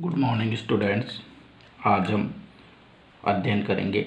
Good morning students. आज हम अध्ययन करेंगे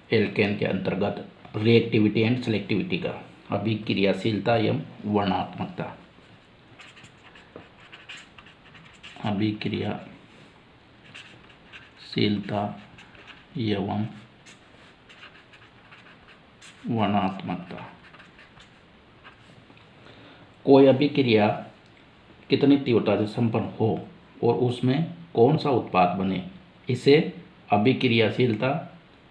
एल्केन के अंतर्गत रिएक्टिविटी एंड सेलेक्टिविटी का। अभिक्रियाशीलता एवं वर्णात्मकता। अभिक्रियाशीलता एवं वर्णात्मकता। कोई अभिक्रिया कितनी तीव्रता से संपन्न हो और उसमें कौन सा उत्पाद बने, इसे अभिक्रियाशीलता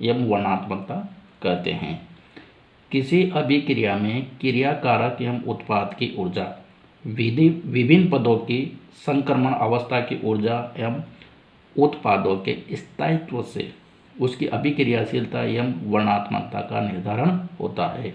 एवं वर्णात्मकता कहते हैं। किसी अभिक्रिया में क्रियाकारक एवं उत्पाद की ऊर्जा विभिन्न पदों की संक्रमण अवस्था की ऊर्जा एवं उत्पादों के स्थायित्व से उसकी अभिक्रियाशीलता एवं वर्णात्मकता का निर्धारण होता है।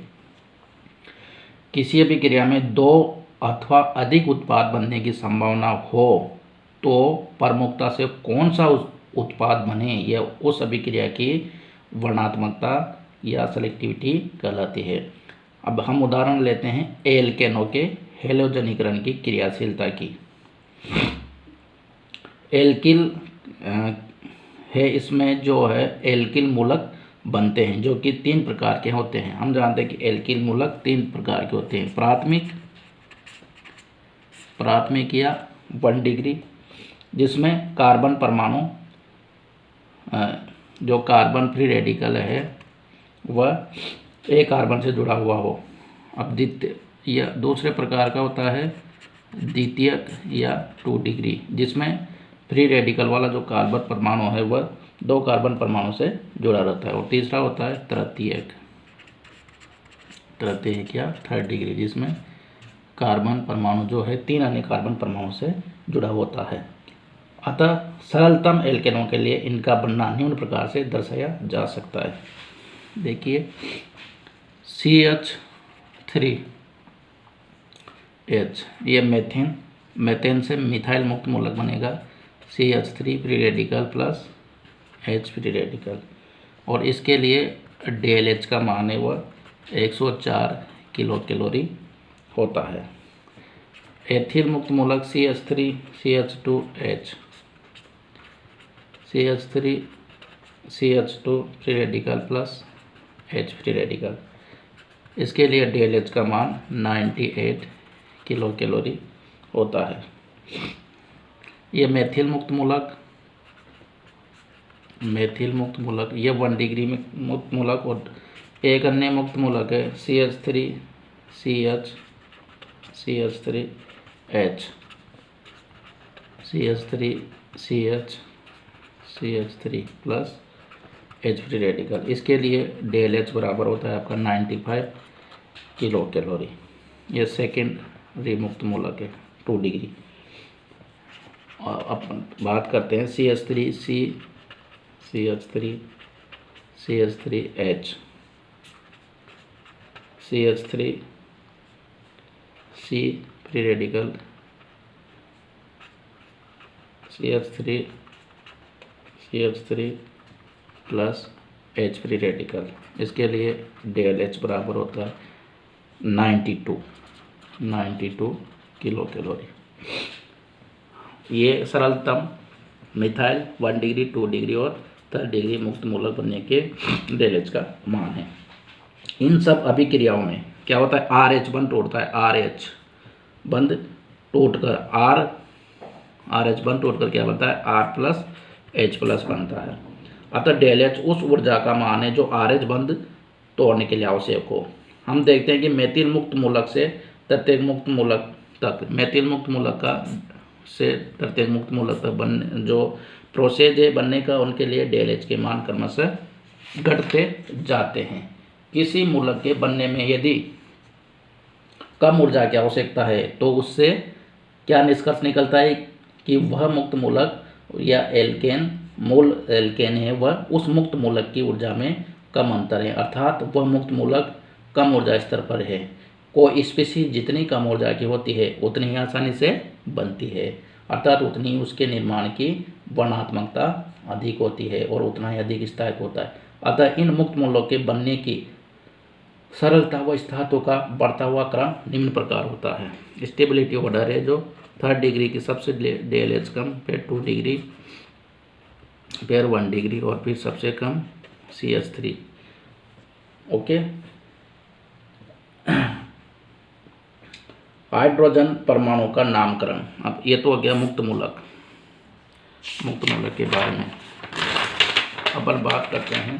किसी अभिक्रिया में दो अथवा अधिक उत्पाद बनने की संभावना हो तो प्रमुखता से कौन सा उत्पाद बने यह उस अभिक्रिया की वर्णात्मकता या सेलेक्टिविटी कहलाती है। अब हम उदाहरण लेते हैं एल्केनों के हैलोजनीकरण की क्रियाशीलता की। एल्किल है, इसमें जो है एल्किल मूलक बनते हैं जो कि 3 प्रकार के होते हैं। हम जानते हैं कि एल्किल मूलक 3 प्रकार के होते हैं। प्राथमिक या 1 डिग्री, जिसमें कार्बन परमाणु जो कार्बन फ्री रेडिकल है वह एक कार्बन से जुड़ा हुआ हो। अब दूसरे प्रकार का होता है द्वितीयक या 2 डिग्री, जिसमें फ्री रेडिकल वाला जो कार्बन परमाणु है वह 2 कार्बन परमाणु से जुड़ा रहता है। और तीसरा होता है तृतीयक या 3rd डिग्री, जिसमें कार्बन परमाणु जो है 3 अन्य कार्बन परमाणु से जुड़ा होता है। अतः सरलतम एल्केनों के लिए इनका बनना निम्न प्रकार से दर्शाया जा सकता है। देखिए CH3H, ये मेथेन से मिथाइल मुक्त मूलक बनेगा। CH3 free radical plus H free radical, और इसके लिए DLH का मान है वह 104 किलो कैलोरी होता है। एथिल मुक्त मूलक CH3 CH2H, CH3 CH2 free radical plus H free radical, इसके लिए DLH का मान 98 किलो कैलोरी होता है। ये मेथिल मुक्त मूलक ये 1 डिग्री में मुक्त मूलक, और एक अन्य मुक्त मूलक है CH3 CH CH3H, CH3 CH CH3 plus H free radical, इसके लिए DLH बराबर होता है आपका 95 किलो कैलोरी। ये सेकेंडरी मुक्त मूलक है 2 डिग्री। और अपन बात करते हैं CH3 CH3H, CH3 C free radical, CH3 plus H free radical, इसके लिए DLH बराबर होता है 92 किलो कैलोरी। ये सरलतम मिथाइल 1 डिग्री 2 डिग्री और 3rd डिग्री मुक्त मूलक बनने के DLH का मान है। इन सब अभिक्रियाओं में क्या होता है, RH बंध टूटता है। RH बंध टूटकर RH बंध टूटकर क्या बनता है, R प्लस H प्लस बनता है। अतः DLH उस ऊर्जा का मान है जो RH बंध तोड़ने के लिए आवश्यक हो। हम देखते हैं कि मेथिल मुक्त मूलक से तृतीयक मुक्त मूलक तक, मेथिल मुक्त मूलक से तृतीयक मुक्त मूलक तक जो प्रोसेस है बनने का, उनके लिए DLH के मान क्रमशः घटते जाते हैं। किसी मूलक के बनने में यदि कम ऊर्जा की आवश्यकता है तो उससे क्या निष्कर्ष निकलता है कि वह मुक्त मूलक या मूल एल्केन है वह उस मुक्त मूलक की ऊर्जा में कम अंतर है, अर्थात वह मुक्त मूलक कम ऊर्जा स्तर पर है। कोई स्पीशीज जितनी कम ऊर्जा की होती है उतनी ही आसानी से बनती है, अर्थात उतनी उसके निर्माण की वर्णात्मकता अधिक होती है और उतना ही अधिक स्थायित्व होता है। अतः इन मुक्त मूलक के बनने की सरलता व स्थायित्व का बढ़ता हुआ क्रम निम्न प्रकार होता है। स्टेबिलिटी ऑर्डर है जो थर्ड डिग्री की सबसे DLH कम, फिर 2 डिग्री, फिर 1 डिग्री और फिर सबसे कम CH3। ओके। हाइड्रोजन परमाणु का नामकरण। अब ये तो हो गया मुक्त मूलक के बारे में। अपन बात करते हैं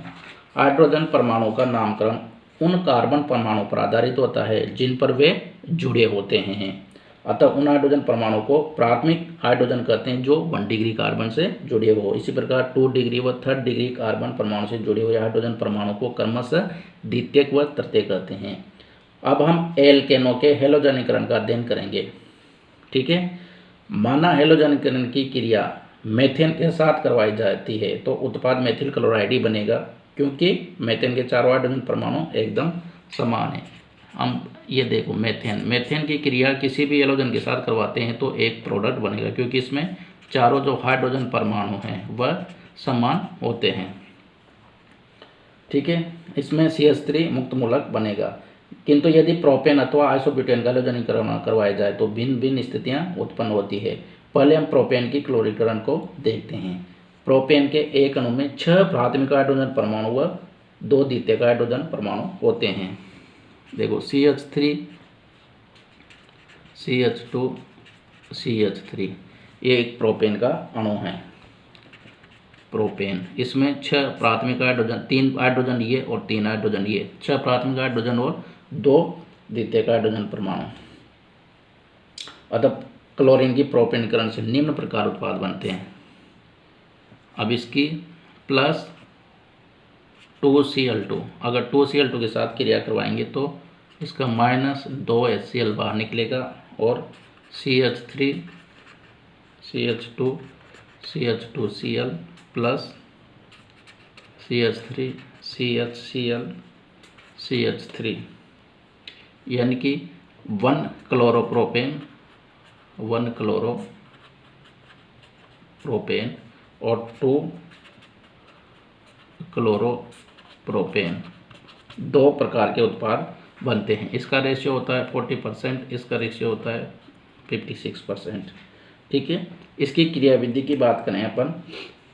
हाइड्रोजन परमाणु का नामकरण उन कार्बन परमाणु पर आधारित होता है जिन पर वे जुड़े होते हैं। अतः उन हाइड्रोजन परमाणु को प्राथमिक हाइड्रोजन कहते हैं जो 1 डिग्री कार्बन से जुड़े हो। इसी प्रकार 2 डिग्री व 3rd डिग्री कार्बन परमाणु से जुड़े हुए हाइड्रोजन परमाणु को क्रमशः द्वितीयक व तृतीयक कहते हैं। अब हम एल्केनों के हेलोजनीकरण का अध्ययन करेंगे। ठीक है। माना हेलोजनीकरण की क्रिया मेथेन के साथ करवाई जाती है तो उत्पाद मेथिल क्लोराइड ही बनेगा, क्योंकि मेथेन के चारों हाइड्रोजन परमाणु एकदम समान है। हम ये देखो मेथेन की क्रिया किसी भी हेलोजन के साथ करवाते हैं तो एक प्रोडक्ट बनेगा, क्योंकि इसमें चारों जो हाइड्रोजन परमाणु हैं वह समान होते हैं। ठीक है। इसमें CH3 मुक्त मूलक बनेगा। किंतु यदि प्रोपेन अथवा आइसोब्यूटेन का हेलोजनीकरण करवाया जाए तो भिन्न भिन्न स्थितियां उत्पन्न होती है। पहले हम प्रोपेन की क्लोरीकरण को देखते हैं। प्रोपेन के एक अणु में 6 प्राथमिक हाइड्रोजन परमाणु व 2 द्वितीयक हाइड्रोजन परमाणु होते हैं। देखो CH3, CH2, CH3, ये एक प्रोपेन का अणु है। प्रोपेन, इसमें 6 प्राथमिक हाइड्रोजन, 3 हाइड्रोजन ये और 3 हाइड्रोजन ये, 6 प्राथमिक हाइड्रोजन और 2 द्वितीयक हाइड्रोजन परमाणु। अतः क्लोरीन की प्रोपेनीकरण से निम्न प्रकार उत्पाद बनते हैं। अब इसकी प्लस 2Cl2, अगर 2Cl2 के साथ क्रिया करवाएंगे तो इसका माइनस 2HCl बाहर निकलेगा और CH3, CH2, CH2Cl plus CH3, CHCl, CH3, यानी कि 1 क्लोरोप्रोपेन, 1 क्लोरोप्रोपेन और 2 क्लोरोप्रोपेन, 2 प्रकार के उत्पाद बनते हैं। इसका रेशियो होता है 40%, इसका रेशियो होता है 56%। ठीक है। इसकी क्रियाविधि की बात करें अपन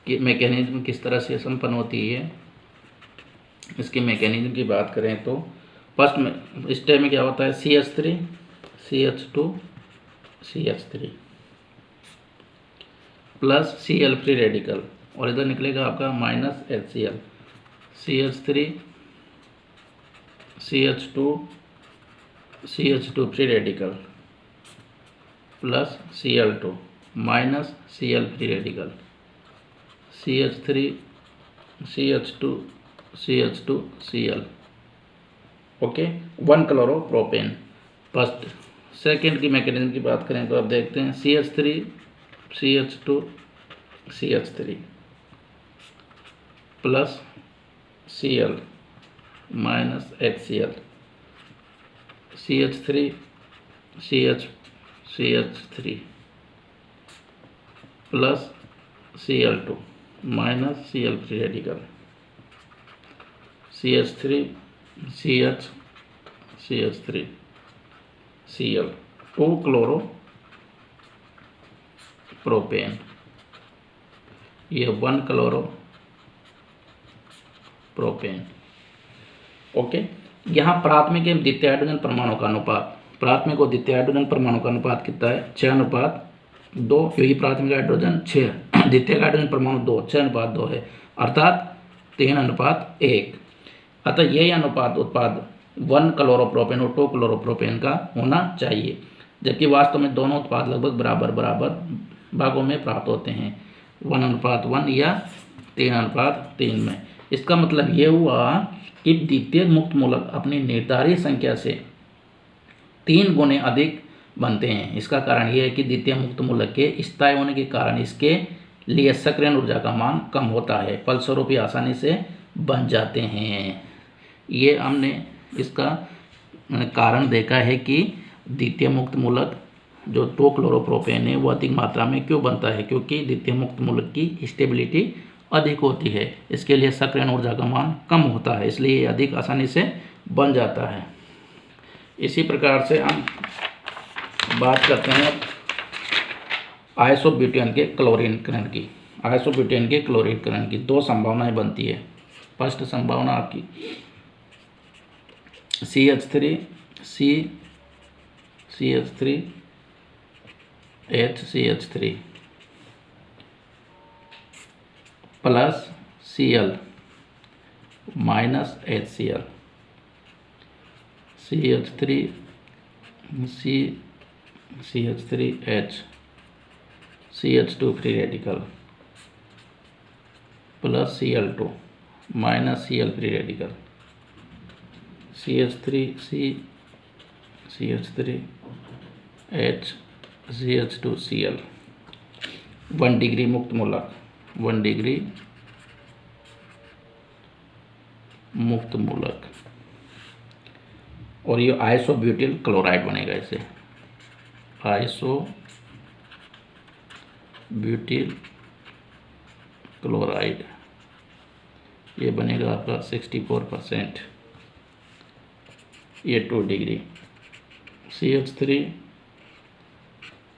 कि मैकेनिज्म किस तरह से संपन्न होती है, इसकी मैकेनिज्म की बात करें तो फर्स्ट में स्टेप में क्या होता है, CH3, CH2, CH3 plus Cl free radical और इधर निकलेगा आपका minus HCl, CH3, CH2, CH2 free radical plus Cl2 minus Cl free radical, CH3, CH2, CH2, Cl। Okay. 1 chloropropane. First second की मैकेनिज्म की बात करें तो आप देखते हैं CH3, CH2, CH3 plus Cl minus HCl, CH3, CH3 plus Cl2 minus Cl free radical, CH3, CH3 Cl, 2 chloropropane, ये 1 chloropropane. Okay. यहाँ प्राथमिक एवं द्वितीय हाइड्रोजन परमाणु का अनुपात, प्राथमिक और द्वितीय हाइड्रोजन परमाणु का अनुपात कितना है, 6:2, क्योंकि प्राथमिक हाइड्रोजन 6, द्वितीय हाइड्रोजन परमाणु 2, 6:2 है, अर्थात 3:1। अतः यही अनुपात उत्पाद 1 क्लोरोप्रोपेन और 2 क्लोरोप्रोपेन का होना चाहिए, जबकि वास्तव में दोनों उत्पाद लगभग बराबर भागों में प्राप्त होते हैं, 1:1 या 3:3 में। इसका मतलब ये हुआ कि द्वितीयक मुक्त मूलक अपनी निर्धारित संख्या से 3 गुने अधिक बनते हैं। इसका कारण यह है कि द्वितीय मुक्त मूलक के स्थायी होने के कारण इसके लिए सक्रियण ऊर्जा का मान कम होता है, फलस्वरूप ये आसानी से बन जाते हैं। ये हमने इसका कारण देखा है कि द्वितीय मुक्त मूलक जो 2 क्लोरोप्रोपेन है वो अधिक मात्रा में क्यों बनता है, क्योंकि द्वितीय मुक्त मूलक की स्टेबिलिटी अधिक होती है, इसके लिए सक्रियण ऊर्जा का मान कम होता है, इसलिए ये अधिक आसानी से बन जाता है। इसी प्रकार से हम बात करते हैं आइसोब्यूटेन के क्लोरीनीकरण की, आइसोब्यूटेन के क्लोरीनीकरण की दो संभावनाएं बनती है। फर्स्ट संभावना आपकी CH3 CH3 HCH3 plus Cl minus HCl, CH3 CH3H CH2 free radical plus Cl2 minus Cl free radical, CH3H CH2Cl 1 degree मुक्त मूलक, 1 डिग्री मुक्त मूलक, और ये आइसोब्यूटिल क्लोराइड बनेगा। इसे आइसोब्यूटिल क्लोराइड ये बनेगा आपका 64%, ये 2 डिग्री। CH3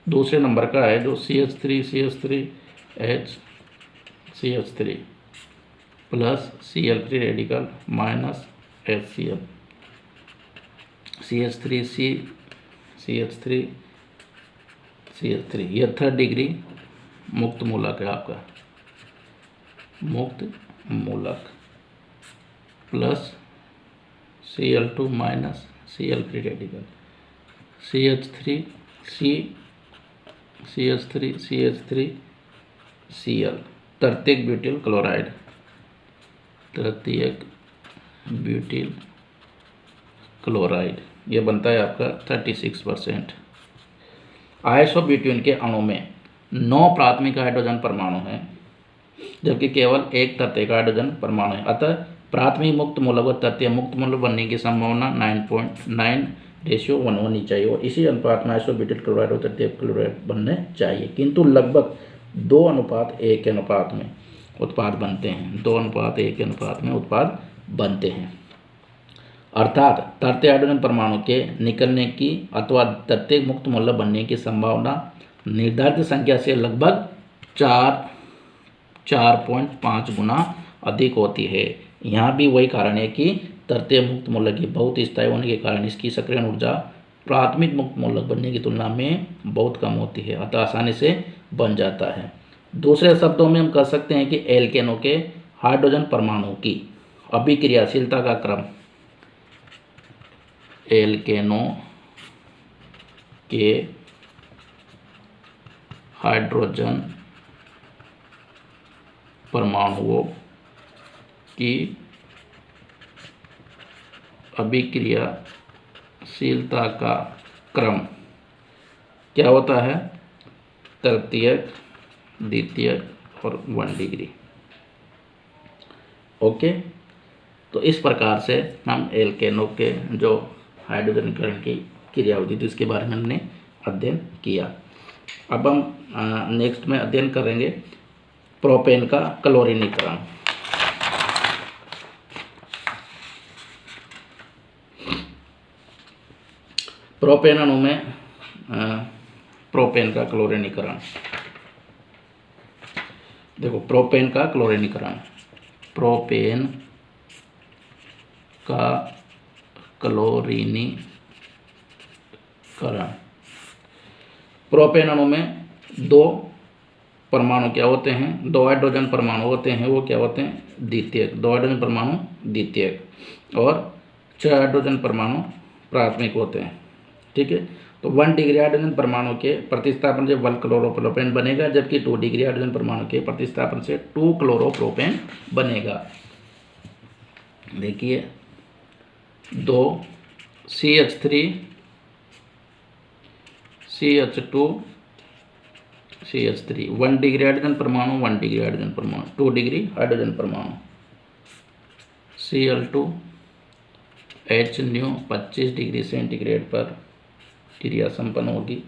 दूसरे नंबर का है जो CH3H CH3 plus Cl free radical minus HCl, CH3 CH3 यह 3rd डिग्री मुक्त मूलक है आपका, मुक्त मूलक plus Cl2 minus Cl free radical, CH3Cl तृतीयक ब्यूटिल क्लोराइड, तृतीयक ब्यूटिल क्लोराइड ये बनता है आपका 36%। आइसोब्यूटेन के अणु में 9 प्राथमिक हाइड्रोजन परमाणु हैं जबकि केवल 1 तृतीयक हाइड्रोजन परमाणु है। अतः प्राथमिक मुक्त मूलक व तृतीय मुक्त मूलक बनने की संभावना 9.9:1 होनी चाहिए और इसी अनुपात में आइसोब्यूटिल क्लोराइड और तृतीयक क्लोराइड बनने चाहिए, किंतु लगभग 2:1 के अनुपात में उत्पाद बनते हैं, 2:1 के अनुपात में उत्पाद बनते हैं। अर्थात तृतीय हाइड्रोजन परमाणु के निकलने की अथवा तृतीयक मुक्त मूलक बनने की संभावना निर्धारित संख्या से लगभग 4.5 गुना अधिक होती है। यहाँ भी वही कारण है कि तृतीय मुक्त मूलक की बहुत स्थायी होने के कारण इसकी सक्रियण ऊर्जा प्राथमिक मुक्त मूलक बनने की तुलना में बहुत कम होती है, अतः आसानी से बन जाता है। दूसरे शब्दों में हम कह सकते हैं कि एल्केनों के हाइड्रोजन परमाणु की अभिक्रियाशीलता का क्रम, एल्केनों के हाइड्रोजन परमाणुओं की अभिक्रियाशीलता का क्रम क्या होता है? तृतीयक, द्वितीयक और 1 डिग्री। ओके, तो इस प्रकार से हम एल्केनों के जो हाइड्रोजनीकरण की क्रियाविधि थी उसके बारे में हमने अध्ययन किया। अब हम नेक्स्ट में अध्ययन करेंगे प्रोपेन का क्लोरीनीकरण। प्रोपेन अणु में प्रोपेन का क्लोरीनीकरण, देखो प्रोपेन का क्लोरीनीकरण, प्रोपेन का क्लोरीनीकरण। प्रोपेन अणु में 2 परमाणु क्या होते हैं? 2 हाइड्रोजन परमाणु होते हैं, वो क्या होते हैं? द्वितीयक। 2 हाइड्रोजन परमाणु द्वितीयक और 6 हाइड्रोजन परमाणु प्राथमिक होते हैं। ठीक है, तो 1 डिग्री हाइड्रोजन परमाणु के प्रतिस्थापन से 1 क्लोरोप्रोपेन बनेगा, जबकि 2 डिग्री हाइड्रोजन परमाणु के प्रतिस्थापन से 2 क्लोरोप्रोपेन बनेगा। देखिए 2 CH3 CH2 CH3 1 degree hydrogen परमाणु, 1 डिग्री हाइड्रोजन परमाणु, 2 डिग्री हाइड्रोजन परमाणु, Cl2 HNO 25 डिग्री सेंटीग्रेड पर क्रिया संपन्न होगी।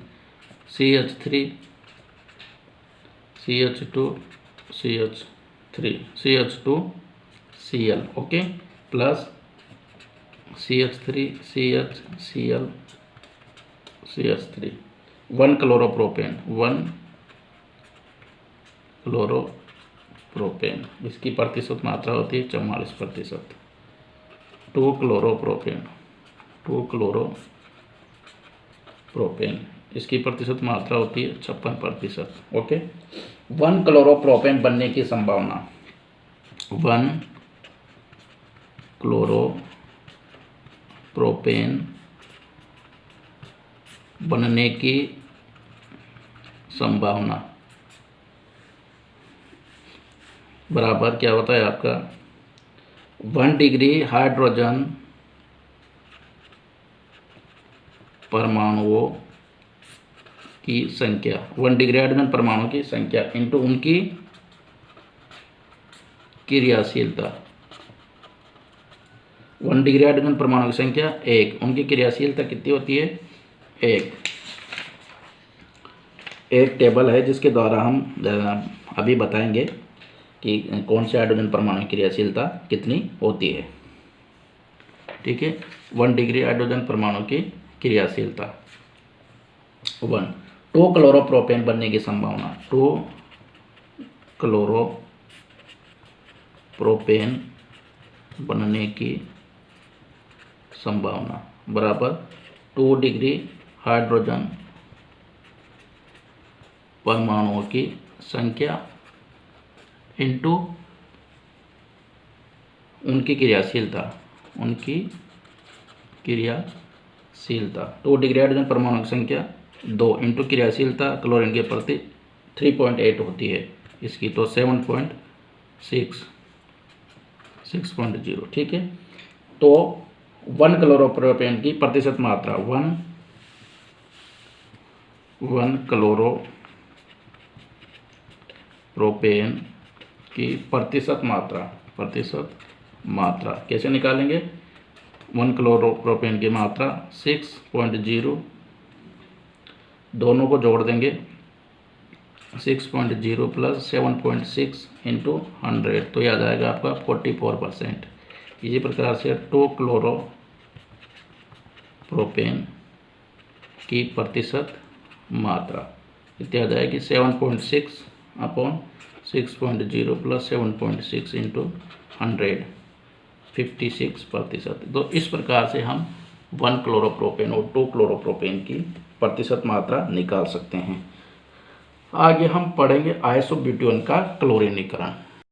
CH3 CH2 CH3 CH2 Cl, okay, plus CH3 CHCl CH3 1 chloropropane, 1 chloropropane, इसकी प्रतिशत मात्रा होती है 44%। 2-क्लोरोप्रोपेन, 2-क्लोरोप्रोपेन, इसकी प्रतिशत मात्रा होती है 56%। ओके। 1-क्लोरोप्रोपेन बनने की संभावना, 1-क्लोरोप्रोपेन बनने की संभावना बराबर क्या होता है आपका 1 डिग्री हाइड्रोजन परमाणुओं की संख्या, 1 डिग्री हाइड्रोजन परमाणु की संख्या इंटू उनकी क्रियाशीलता। 1 डिग्री हाइड्रोजन परमाणु की संख्या 1, उनकी क्रियाशीलता कितनी होती है 1। एक टेबल है जिसके द्वारा हम अभी बताएंगे कि कौन से हाइड्रोजन परमाणु की क्रियाशीलता कितनी होती है। ठीक है, 1 डिग्री हाइड्रोजन परमाणु की क्रियाशीलता 1। 2-क्लोरोप्रोपेन बनने की संभावना, 2-क्लोरोप्रोपेन बनने की संभावना बराबर 2 डिग्री हाइड्रोजन परमाणुओं की संख्या इंटू उनकी क्रियाशीलता, 2 डिग्री हाइड्रोजन परमाणु की संख्या 2 इंटू क्रियाशीलता क्लोरीन के प्रति 3.8 होती है इसकी, तो 6.0। ठीक है, तो 1 क्लोरोप्रोपेन की प्रतिशत मात्रा 1 क्लोरोप्रोपेन की प्रतिशत मात्रा कैसे निकालेंगे 1 क्लोरोप्रोपेन की मात्रा 6.0, दोनों को जोड़ देंगे 6.0 प्लस 7.6 इंटू 100, तो याद आएगा आपका 44%। इसी प्रकार से 2 क्लोरोप्रोपेन की प्रतिशत मात्रा इत्यादि आएगी 7.6 अपॉन 6.0 प्लस 7.6 इंटू 100, 56%। तो इस प्रकार से हम 1 क्लोरोप्रोपेन और 2 क्लोरोप्रोपेन की प्रतिशत मात्रा निकाल सकते हैं। आगे हम पढ़ेंगे आइसोब्यूटेन का क्लोरीनीकरण।